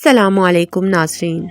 السلام علیکم ناظرین،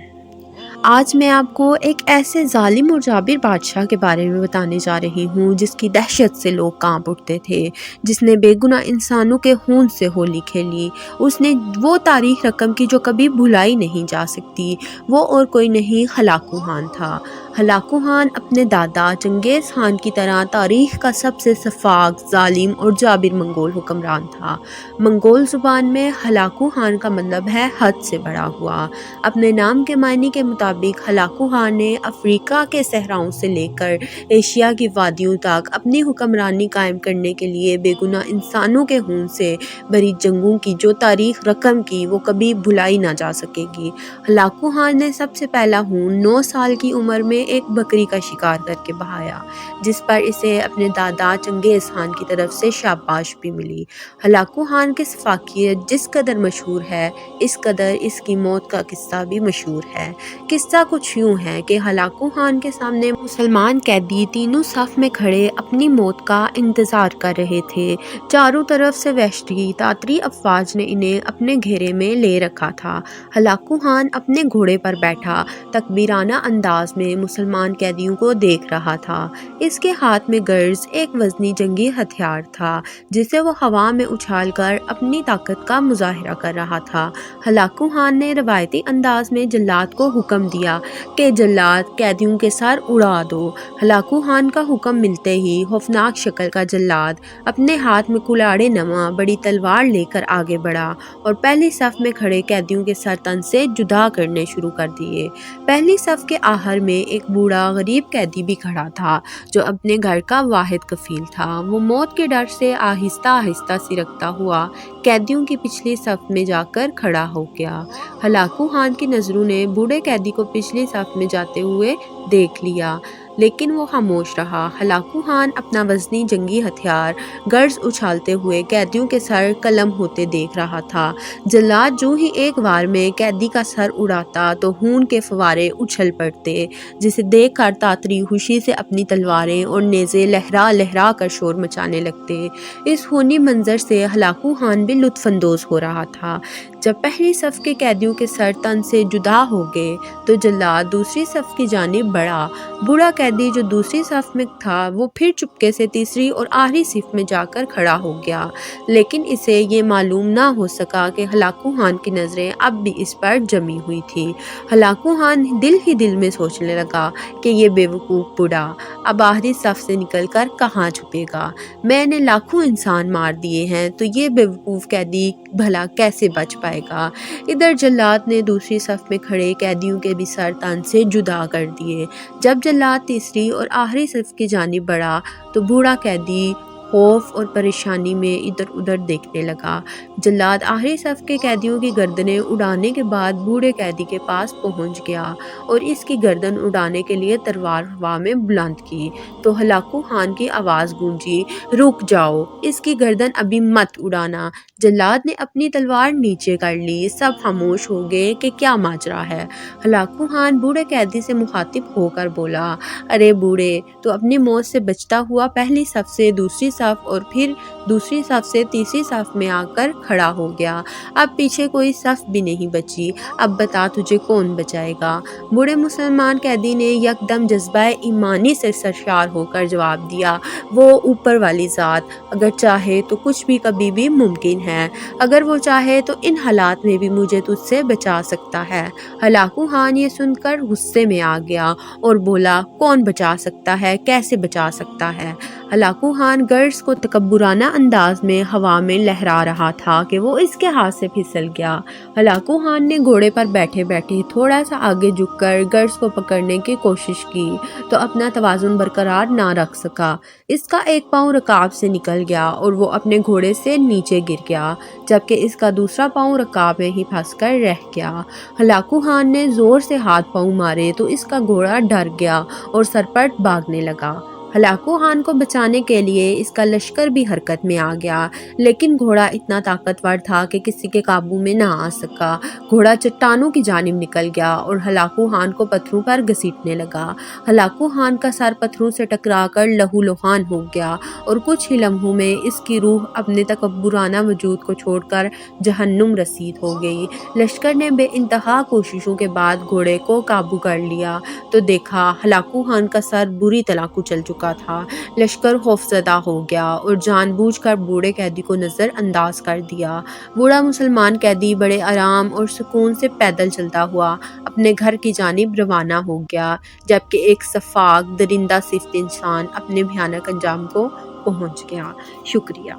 آج میں آپ کو ایک ایسے ظالم اور جابر بادشاہ کے بارے میں بتانے جا رہی ہوں جس کی دہشت سے لوگ کانپ اٹھتے تھے، جس نے بے گناہ انسانوں کے خون سے ہولی کھیلی۔ اس نے وہ تاریخ رقم کی جو کبھی بھلائی نہیں جا سکتی۔ وہ اور کوئی نہیں، ہلاکو خان تھا۔ ہلاکو خان اپنے دادا چنگیز خان کی طرح تاریخ کا سب سے شفاق، ظالم اور جابر منگول حکمران تھا۔ منگول زبان میں ہلاکو خان کا مطلب ہے حد سے بڑا ہوا۔ اپنے نام کے معنی کے مطابق ہلاکو خان نے افریقہ کے صحراؤں سے لے کر ایشیا کی وادیوں تک اپنی حکمرانی قائم کرنے کے لیے بے گناہ انسانوں کے خون سے بھری جنگوں کی جو تاریخ رقم کی وہ کبھی بھلائی نہ جا سکے گی۔ ہلاکو خان نے سب سے پہلا خون 9 سال کی عمر میں ایک بکری کا شکار کر کے بہایا، جس پر اسے اپنے دادا چنگیز خان کی طرف سے شاباش بھی ملی۔ ہلاکو خان کی شفاقیت جس قدر مشہور ہے، اس قدر اس کی موت کا قصہ بھی مشہور ہے۔ قصہ کچھ یوں ہے کہ ہلاکو خان کے سامنے مسلمان قیدی تینوں صف میں کھڑے اپنی موت کا انتظار کر رہے تھے۔ چاروں طرف سے وحشی تاتری افواج نے انہیں اپنے گھیرے میں لے رکھا تھا۔ ہلاکو خان اپنے گھوڑے پر بیٹھا تکبیرانہ انداز میں مسلمان قیدیوں کو دیکھ رہا تھا۔ اس کے ہاتھ میں گرز ایک وزنی جنگی ہتھیار تھا جسے وہ ہوا میں اچھال کر اپنی طاقت کا مظاہرہ کر رہا تھا۔ ہلاکو خان نے روایتی انداز میں جلاد کو حکم دیا کہ جلاد قیدیوں کے سر اڑا دو۔ ہلاکو خان کا حکم ملتے ہی خوفناک شکل کا جلاد اپنے ہاتھ میں کلاڑے نما بڑی تلوار لے کر آگے بڑھا اور پہلی صف میں کھڑے قیدیوں کے سر تن سے جدا کرنے شروع کر دیے۔ پہلی صف کے آخر میں ایک بوڑھا غریب قیدی بھی کھڑا تھا جو اپنے گھر کا واحد کفیل تھا۔ وہ موت کے ڈر سے آہستہ آہستہ سرکتا ہوا قیدیوں کی پچھلی صف میں جا کر کھڑا ہو گیا۔ ہلاکو خان کی نظروں نے بوڑھے قیدی کو پچھلی صف میں جاتے ہوئے دیکھ لیا، لیکن وہ خاموش رہا۔ ہلاکو خان اپنا وزنی جنگی ہتھیار گرز اچھالتے ہوئے قیدیوں کے سر قلم ہوتے دیکھ رہا تھا۔ جلاد جو ہی ایک وار میں قیدی کا سر اڑاتا تو خون کے فوارے اچھل پڑتے، جسے دیکھ کر تاتری خوشی سے اپنی تلواریں اور نیزے لہرا لہرا کر شور مچانے لگتے۔ اس خونی منظر سے ہلاکو خان بھی لطف اندوز ہو رہا تھا۔ جب پہلی صف کے قیدیوں کے سر تن سے جدا ہو گئے تو جلاد دوسری صف کی جانب بڑھا۔ بوڑھا قیدی جو دوسری صف میں تھا وہ پھر چپکے سے تیسری اور آخری صف میں جا کر کھڑا ہو گیا، لیکن اسے یہ معلوم نہ ہو سکا کہ ہلاکو خان کی نظریں اب بھی اس پر جمی ہوئی تھی۔ ہلاکو خان دل ہی دل میں سوچنے لگا کہ یہ بے وقوف بوڑھا اب آخری صف سے نکل کر کہاں چھپے گا؟ میں نے لاکھوں انسان مار دیے ہیں تو یہ بے وقوف قیدی بھلا کیسے بچ پائے گا؟ ادھر جلاد نے دوسری صف میں کھڑے قیدیوں کے بھی سر تن سے جدا کر دیے۔ جب جلاد تیسری اور آخری صف کی جانب بڑھا تو بوڑھا قیدی خوف اور پریشانی میں ادھر ادھر دیکھنے لگا۔ جلاد آخری صف کے قیدیوں کی گردنیں اڑانے کے بعد بوڑھے قیدی کے پاس پہنچ گیا اور اس کی گردن اڑانے کے لیے تلوار ہوا میں بلند کی تو ہلاکو خان کی آواز گونجی، رک جاؤ، اس کی گردن ابھی مت اڑانا۔ جلاد نے اپنی تلوار نیچے کر لی۔ سب خاموش ہو گئے کہ کیا ماجرا ہے۔ ہلاکو خان بوڑھے قیدی سے مخاطب ہو کر بولا، ارے بوڑھے، تو اپنی موت سے بچتا ہوا پہلی صف سے دوسری صف اور پھر دوسری صف سے تیسری صف میں آ کر کھڑا ہو گیا۔ اب پیچھے کوئی صف بھی نہیں بچی، اب بتا تجھے کون بچائے گا؟ بوڑھے مسلمان قیدی نے یکدم جذبہ ایمانی سے سرشار ہو کر جواب دیا، وہ اوپر والی ذات، اگر چاہے تو کچھ بھی کبھی بھی ممکن ہے، اگر وہ چاہے تو ان حالات میں بھی مجھے تجھ سے بچا سکتا ہے۔ ہلاکو خان یہ سن کر غصے میں آ گیا اور بولا، کون بچا سکتا ہے؟ کیسے بچا سکتا ہے؟ ہلاکو خان گرز کو تکبرانہ انداز میں ہوا میں لہرا رہا تھا کہ وہ اس کے ہاتھ سے پھسل گیا۔ ہلاکو خان نے گھوڑے پر بیٹھے بیٹھے تھوڑا سا آگے جھک کر گرز کو پکڑنے کی کوشش کی تو اپنا توازن برقرار نہ رکھ سکا۔ اس کا ایک پاؤں رکاب سے نکل گیا اور وہ اپنے گھوڑے سے نیچے گر گیا، جبکہ اس کا دوسرا پاؤں رکاب میں ہی پھنس کر رہ گیا۔ ہلاکو خان نے زور سے ہاتھ پاؤں مارے تو اس کا گھوڑا ڈر گیا اور سرپٹ بھاگنے لگا۔ ہلاکو خان کو بچانے کے لیے اس کا لشکر بھی حرکت میں آ گیا، لیکن گھوڑا اتنا طاقتور تھا کہ کسی کے قابو میں نہ آ سکا۔ گھوڑا چٹانوں کی جانب نکل گیا اور ہلاکو خان کو پتھروں پر گھسیٹنے لگا۔ ہلاکو خان کا سر پتھروں سے ٹکرا کر لہو لہان ہو گیا اور کچھ ہی لمحوں میں اس کی روح اپنے تکبرانہ وجود کو چھوڑ کر جہنم رسید ہو گئی۔ لشکر نے بے انتہا کوششوں کے بعد گھوڑے کو قابو کر لیا تو دیکھا ہلاکو خان کا سر بری طرح کچل چکا تھا۔ لشکر خوفزدہ ہو گیا اور جان بوجھ کر بوڑھے قیدی کو نظر انداز کر دیا۔ بوڑھا مسلمان قیدی بڑے آرام اور سکون سے پیدل چلتا ہوا اپنے گھر کی جانب روانہ ہو گیا، جبکہ ایک شفاق درندہ صفت انسان اپنے بھیانک انجام کو پہنچ گیا۔ شکریہ۔